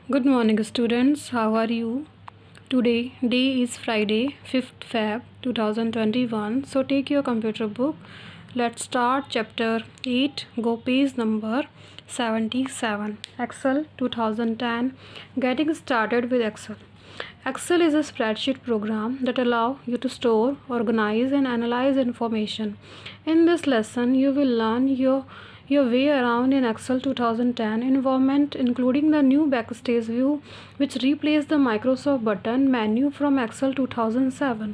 Good morning, students. How are you? Today, day is Friday, 5th Feb 2021. So, take your computer book. Let's start chapter 8. Go page number 77. Excel 2010. Getting started with Excel. Excel is a spreadsheet program that allows you to store, organize, and analyze information. In this lesson, you will learn your way around in Excel 2010 environment, including the new backstage view, which replaced the Microsoft button menu from Excel 2007.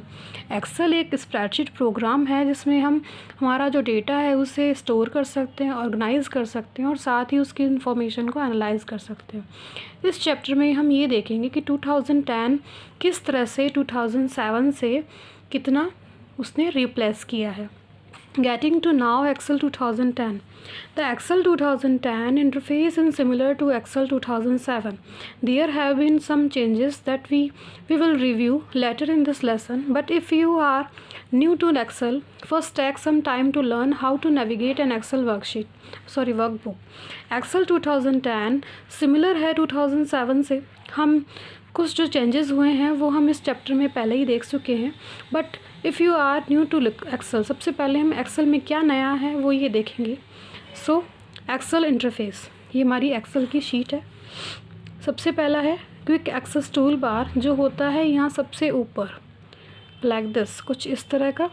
Excel एक spreadsheet programme है जिसमें हम हमारा जो data है उसे store कर सकते हैं, ऑर्गेनाइज कर सकते हैं और साथ ही उसकी इन्फॉर्मेशन को एनालाइज कर सकते हैं। इस चैप्टर में हम ये देखेंगे कि 2010 किस तरह से 2007 से कितना उसने रिप्लेस किया है। Getting to now Excel 2010. The Excel 2010 interface is similar to Excel 2007. There have been some changes that we will review later in this lesson, but if you are new to Excel, first take some time to learn how to navigate an Excel workbook. Excel 2010 similar है 2007 से। हम कुछ जो changes हुए हैं वो हम इस चैप्टर में पहले ही देख चुके हैं, but if you are new to Excel, सबसे पहले हम एक्सेल में क्या नया है वो ये देखेंगे। सो एक्सेल इंटरफेस, ये हमारी एक्सेल की शीट है। सबसे पहला है क्विक एक्सेस टूल बार, जो होता है यहाँ सबसे ऊपर लाइक दिस, कुछ इस तरह का।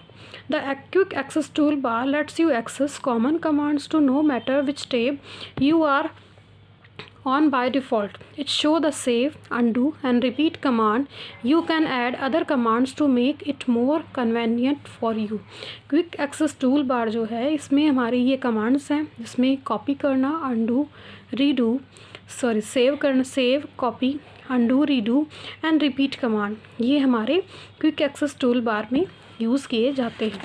The quick access toolbar lets you access common commands to no matter which tab you are on by default. It show the save, undo and repeat command. You can add other commands to make it more convenient for you. Quick access tool bar जो है इसमें हमारी ये commands हैं जिसमें copy करना, undo, redo, save करना, save, copy, undo, redo and repeat command, ये हमारे quick access tool bar में यूज़ किए जाते हैं।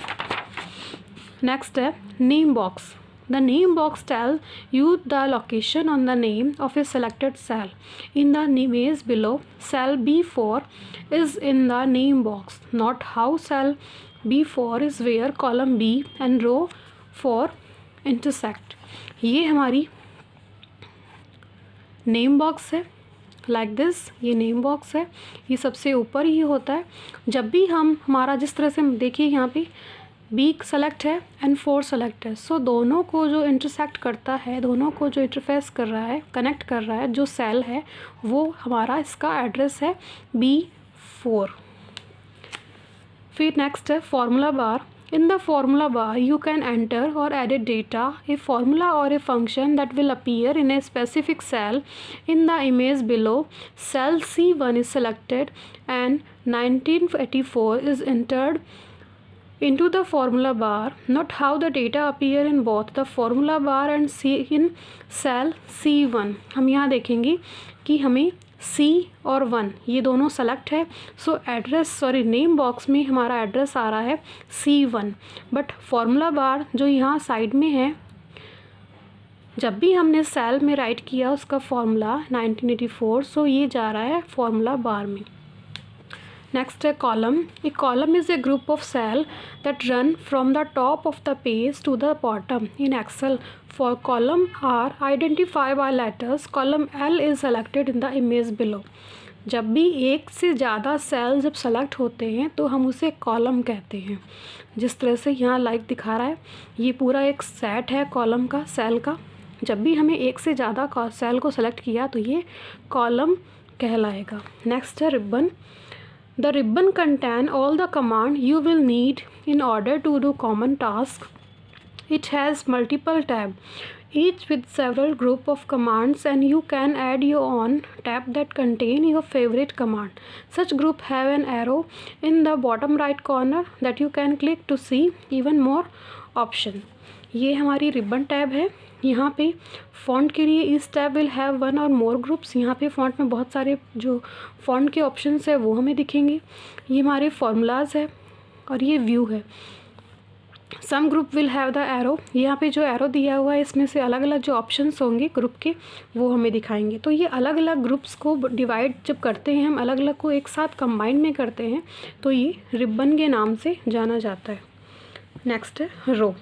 नेक्स्ट है name box. The name box tells you the location on the name of a selected cell. In the image below, cell B4 is in the name box. Note how cell B4 is where column B and row 4 intersect. ये हमारी name box है like this, ये name box है, ये सबसे ऊपर ही होता है। जब भी हम हमारा जिस तरह से देखिए यहाँ पे बी सेलेक्ट है एंड 4 सेलेक्ट है, सो दोनों को जो इंटरसेक्ट करता है, दोनों को जो इंटरफेस कर रहा है, कनेक्ट कर रहा है, जो सेल है वो हमारा इसका एड्रेस है B4। फिर नेक्स्ट है formula bar. In the formula bar, you can enter or edit data, a formula or a function that will appear in a specific cell. In the image below, cell C1 is selected and 1984 is entered into the formula bar. Note how the data appear in both the formula bar and in cell C1. हम यहाँ देखेंगे कि हमें C और 1 ये दोनों select है, so name box में हमारा एड्रेस आ रहा है C1, बट फॉर्मूला बार जो यहाँ साइड में है, जब भी हमने सेल में राइट किया उसका फॉर्मूला 1984, सो ये जा रहा है फॉर्मूला बार में। नेक्स्ट है column. A column is a group of cell that run from the top of the page to the bottom in Excel. For column are identify by letters, column L is selected in the image below. जब भी एक से ज़्यादा cell जब select होते हैं तो हम उसे कॉलम कहते हैं। जिस तरह से यहाँ लाइक दिखा रहा है, ये पूरा एक सेट है कॉलम का, सेल का। जब भी हमें एक से ज़्यादा सेल को सेलेक्ट किया तो ये कॉलम कहलाएगा। नेक्स्ट है ribbon. The ribbon contains all the command you will need in order to do common tasks. It has multiple tabs, each with several group of commands, and you can add your own tab that contain your favorite command. Such group have an arrow in the bottom right corner that you can click to see even more option. ये हमारी ribbon tab है। यहाँ पे font के लिए इस tab will have 1 और मोर groups. यहाँ पे फ़ॉन्ट में बहुत सारे जो फ़ॉन्ट के ऑप्शंस है वो हमें दिखेंगे। ये हमारे फार्मूलाज है और ये व्यू है। Some group will have the arrow, यहाँ पे जो एरो दिया हुआ है इसमें से अलग अलग जो ऑप्शंस होंगे ग्रुप के वो हमें दिखाएंगे। तो ये अलग अलग ग्रुप्स को डिवाइड जब करते हैं, हम अलग अलग को एक साथ कंबाइन में करते हैं, तो ये रिबन के नाम से जाना जाता है। नेक्स्ट है रो।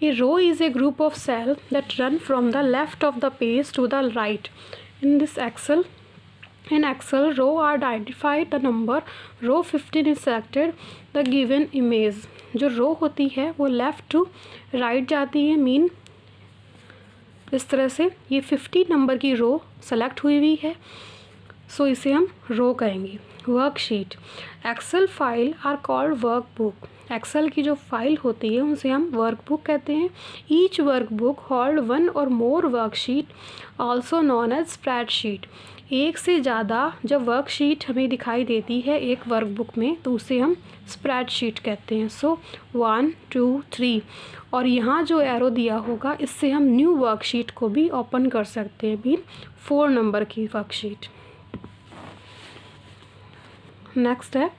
A row is a group of cells that run from the left of the page to the right in this Excel. In Excel, row are identified the number, row 15 is selected, the given image. जो रो होती है वो left to right जाती है, mean इस तरह से ये 50 नंबर की रो सेलेक्ट हुई हुई है, सो इसे हम रो कहेंगे। Worksheet, Excel file are called workbook. Excel की जो फाइल होती है उसे हम वर्कबुक कहते हैं। ईच वर्कबुक होल्ड वन और more worksheet also known as spreadsheet. एक से ज़्यादा जब वर्कशीट हमें दिखाई देती है एक वर्कबुक में तो उसे हम स्प्रेडशीट कहते हैं। सो 1 2 3 और यहाँ जो एरो दिया होगा इससे हम न्यू वर्कशीट को भी ओपन कर सकते हैं, मीन 4 नंबर की वर्कशीट। नेक्स्ट है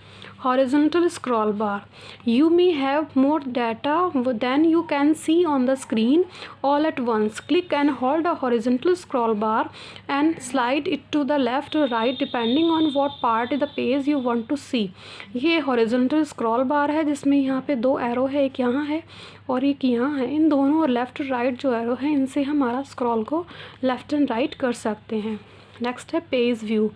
horizontal scroll bar. You may have more data than you can see on the screen all at once. Click and hold a horizontal scroll bar and slide it to the left or right depending on what part of the page you want to see. ये horizontal scroll bar है जिसमें यहाँ पे 2 arrow है, एक यहाँ है और एक यहाँ है। इन दोनों और लेफ़्ट और राइट जो एरो है इनसे हमारा स्क्रॉल को लेफ़्ट एंड राइट कर सकते हैं। नेक्स्ट है page view.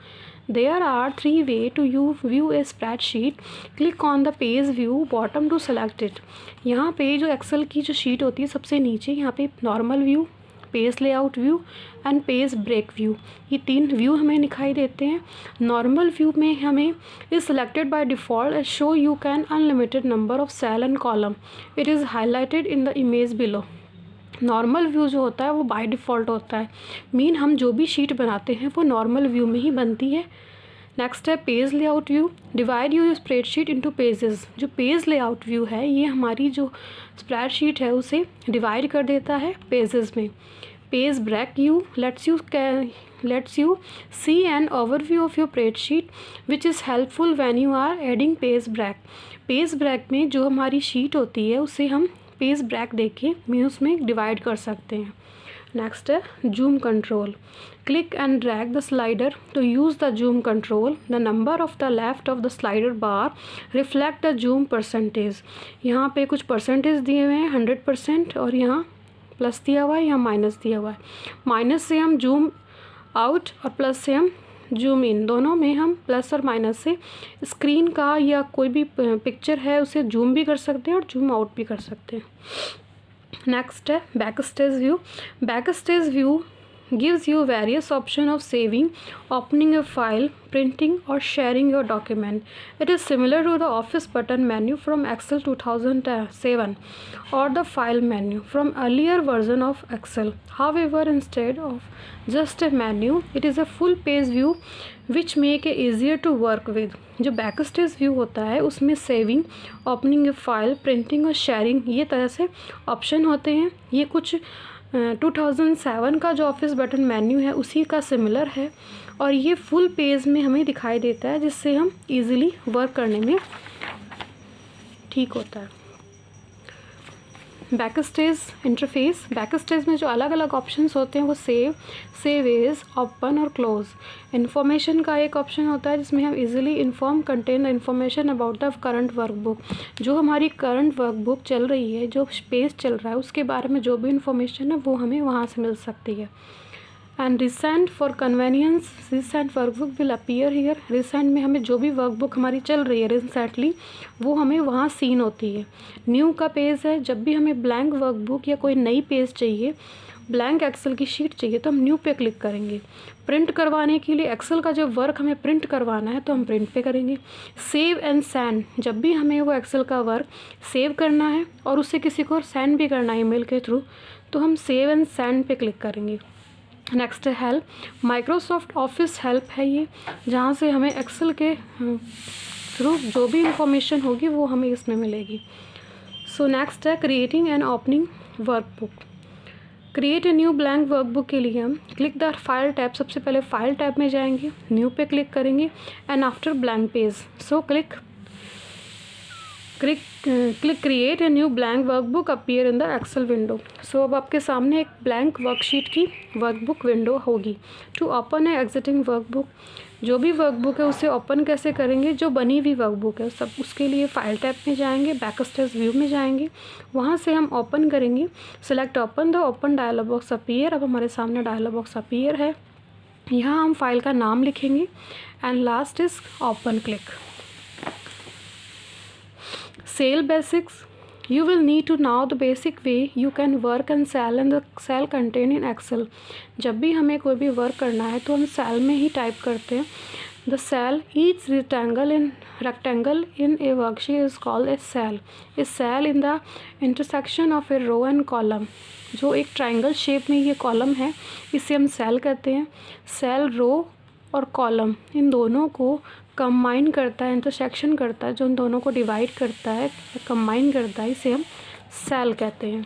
There are 3 ways to view a spreadsheet. Click on the page view bottom to select it. यहाँ पे जो एक्सेल की जो शीट होती है सबसे नीचे यहाँ पे normal view, page layout view and page break view, ये 3 व्यू हमें दिखाई देते हैं। नॉर्मल व्यू में हमें is selected by default as show you can unlimited number of cell and column. It is highlighted in the image below. Normal view जो होता है वो बाय डिफ़ॉल्ट होता है, मीन हम जो भी शीट बनाते हैं वो नॉर्मल व्यू में ही बनती है। नेक्स्ट है page layout view. Divide your spreadsheet into pages. जो पेज लेआउट व्यू है ये हमारी जो स्प्रेडशीट है उसे डिवाइड कर देता है पेजेस में। Page break view lets you see an overview of your spreadsheet which is helpful when you are adding page break. Page break में जो हमारी शीट होती है उसे हम पेज ब्रेक देके मैं उसमें डिवाइड कर सकते हैं। नेक्स्ट है zoom control. Click and drag the slider to use the zoom control. The number of the left of the slider bar reflect the zoom percentage. यहाँ पे कुछ परसेंटेज दिए हुए हैं 100% और यहाँ प्लस दिया हुआ है, यहाँ माइनस दिया हुआ है। माइनस से हम जूम आउट और प्लस से हम जूम इन, दोनों में हम प्लस और माइनस से स्क्रीन का या कोई भी पिक्चर है उसे जूम भी कर सकते हैं और जूम आउट भी कर सकते हैं। नेक्स्ट है back stage view. Back stage view gives you various options of saving, opening a file, printing or sharing your document. It is similar to the Office button menu from Excel 2007 or the File menu from earlier version of Excel. However, instead of just a menu, it is a full page view which make it easier to work with. जो back stage view होता है उसमें saving, opening ए file, printing और sharing ये तरह से option होते हैं। ये कुछ 2007 का जो ऑफिस बटन मेन्यू है उसी का सिमिलर है और ये फुल पेज में हमें दिखाई देता है जिससे हम इजीली वर्क करने में ठीक होता है। Back stage interface. Back stage में जो अलग अलग ऑप्शंस होते हैं वो सेव एज, ओपन और क्लोज। इन्फॉर्मेशन का एक ऑप्शन होता है जिसमें हम easily inform contain the information about the current workbook. जो हमारी करंट वर्कबुक चल रही है, जो पेज चल रहा है उसके बारे में जो भी इन्फॉर्मेशन है वो हमें वहाँ से मिल सकती है। And recent for convenience, recent workbook will appear here. Recent में हमें जो भी वर्कबुक हमारी चल रही है रिसेंटली वो हमें वहाँ सीन होती है। न्यू का पेज है, जब भी हमें ब्लैंक वर्कबुक या कोई नई पेज चाहिए, ब्लैंक एक्सेल की शीट चाहिए तो हम न्यू पे क्लिक करेंगे। प्रिंट करवाने के लिए एक्सेल का जो वर्क हमें प्रिंट करवाना है तो हम प्रिंट पे करेंगे। सेव एंड सेंड, जब भी हमें वो एक्सेल का वर्क सेव करना है और उसे किसी को सेंड भी करना है ईमेल के थ्रू तो हम सेव एंड सेंड पे क्लिक करेंगे। नेक्स्ट है हेल्प। माइक्रोसॉफ्ट ऑफिस हेल्प है ये, जहाँ से हमें एक्सेल के थ्रू जो भी इंफॉर्मेशन होगी वो हमें इसमें मिलेगी। सो नेक्स्ट है creating and opening workbook. Create a new blank workbook के लिए हम क्लिक द फाइल टैब, सबसे पहले फाइल टैब में जाएंगे, न्यू पे क्लिक करेंगे and after blank page so click create a new blank workbook appear in the Excel window. So अब आपके सामने एक ब्लैंक वर्कशीट की वर्कबुक विंडो होगी। To open a existing workbook, जो भी वर्कबुक है उसे ओपन कैसे करेंगे, जो बनी हुई वर्कबुक है सब, उसके लिए फाइल टैब में जाएंगे, बैक स्टेज व्यू में जाएंगे, वहाँ से हम ओपन करेंगे। Select open the open dialog box appear. अब हमारे सामने डायलॉग बॉक्स अपीयर है। यहाँ हम फाइल का नाम लिखेंगे and last is open click. Cell basics, you will need to know the basic way you can work and cell in the cell contained in Excel। जब भी हमें कोई भी वर्क करना है तो हम सेल में ही टाइप करते हैं। The cell, each rectangle in a worksheet is called a cell। A cell in the intersection of a row and column, जो एक ट्राइंगल शेप में ये कॉलम है इसे हम सेल कहते हैं। सेल रो और कॉलम इन दोनों को कंबाइन करता है, इंटरसेक्शन करता है, जो इन दोनों को डिवाइड करता है, कंबाइन करता है, इसे हम सेल कहते हैं।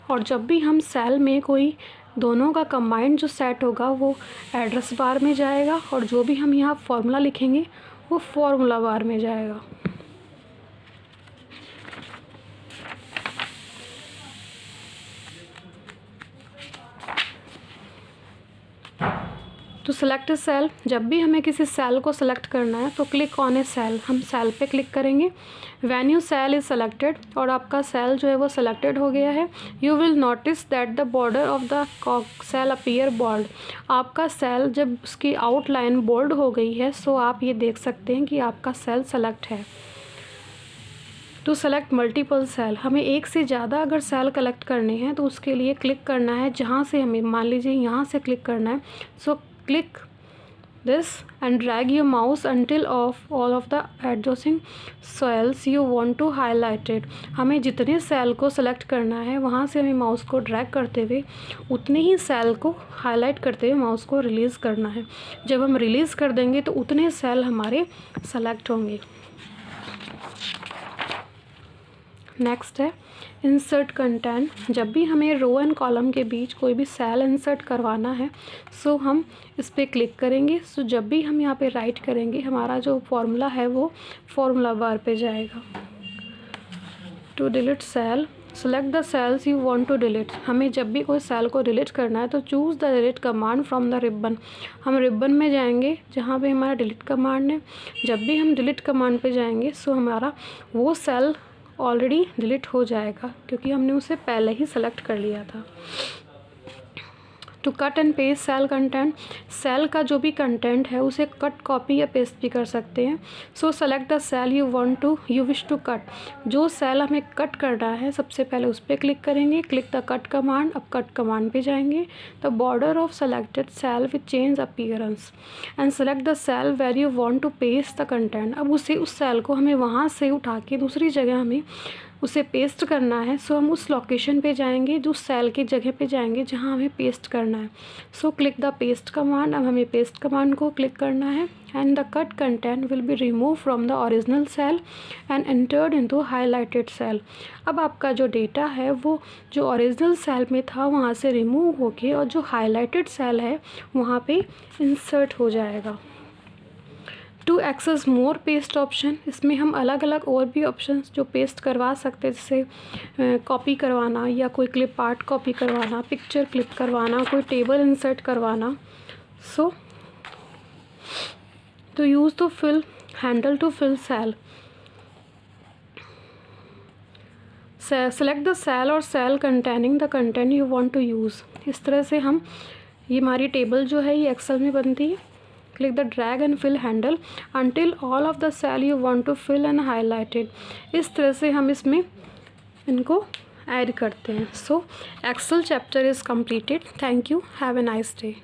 और जब भी हम सेल में कोई दोनों का कंबाइंड जो सेट होगा वो एड्रेस बार में जाएगा और जो भी हम यहाँ फॉर्मूला लिखेंगे वो फॉर्मूला बार में जाएगा। तो सेलेक्ट ए सेल, जब भी हमें किसी सेल को सेलेक्ट करना है तो क्लिक ऑन ए सेल, हम सेल पे क्लिक करेंगे। When you cell is selected, और आपका सेल जो है वो सेलेक्टेड हो गया है, you will notice that the border of the cell appear bold. आपका सेल जब उसकी आउटलाइन बोल्ड हो गई है सो आप ये देख सकते हैं कि आपका सेल सेलेक्ट है। टू सेलेक्ट मल्टीपल सेल, हमें एक से ज़्यादा अगर सेल कलेक्ट करने हैं तो उसके लिए क्लिक करना है जहाँ से हमें, मान लीजिए यहाँ से क्लिक करना है, सो click this and drag your mouse until all of the adjacent cells you want to highlight it। हमें जितने सेल को सेलेक्ट करना है वहाँ से हमें माउस को ड्रैग करते हुए उतने ही सेल को हाईलाइट करते हुए माउस को रिलीज़ करना है। जब हम रिलीज़ कर देंगे तो उतने सेल हमारे सेलेक्ट होंगे। नेक्स्ट है इंसर्ट कंटेंट, जब भी हमें रो एंड कॉलम के बीच कोई भी सेल इंसर्ट करवाना है सो हम इस पर क्लिक करेंगे। सो जब भी हम यहाँ पे राइट करेंगे हमारा जो फॉर्मूला है वो फॉर्मूला बार पे जाएगा। To delete cell, select the cells you want to delete, हमें जब भी कोई सेल को डिलीट करना है तो choose the delete command from the ribbon, हम रिबन में जाएंगे जहाँ पे हमारा डिलीट कमांड है। जब भी हम डिलीट कमांड पे जाएंगे सो हमारा वो सेल ऑलरेडी डिलीट हो जाएगा क्योंकि हमने उसे पहले ही सेलेक्ट कर लिया था। To cut and paste cell content, cell का जो भी कंटेंट है उसे कट, कॉपी या पेस्ट भी कर सकते हैं। So select the cell you wish to cut, जो सेल हमें कट करना है सबसे पहले उस पर क्लिक करेंगे, क्लिक द कट कमांड। अब कट कमांड पे जाएंगे, the border of selected cell with change appearance and select the cell where you want to paste the content. अब उस सेल को हमें वहाँ से उठा के दूसरी जगह हमें उसे पेस्ट करना है। सो हम उस लोकेशन पे जाएंगे, जो सेल की जगह पे जाएंगे जहाँ हमें पेस्ट करना है। So click the paste command, अब हमें पेस्ट कमांड को क्लिक करना है and the cut content will be remove from the original cell and entered into highlighted cell. अब आपका जो डेटा है वो जो ओरिजिनल सेल में था वहाँ से रिमूव होके और जो हाईलाइटेड सेल है वहाँ पे इंसर्ट हो जाएगा। To access more paste option, इसमें हम अलग अलग और भी ऑप्शंस जो पेस्ट करवा सकते हैं, जैसे कॉपी करवाना या कोई क्लिप आर्ट कॉपी करवाना, पिक्चर क्लिप करवाना, कोई टेबल इंसर्ट करवाना। सो तो use to fill handle to fill cell, select the cell or cell containing the content you want to use. इस तरह से हम, ये हमारी टेबल जो है ये एक्सेल में बनती है। Click the drag and fill handle until all of the cell you want to fill and highlighted। इस तरह से हम इसमें इनको ऐड करते हैं। So Excel chapter is completed। Thank you। Have a nice day।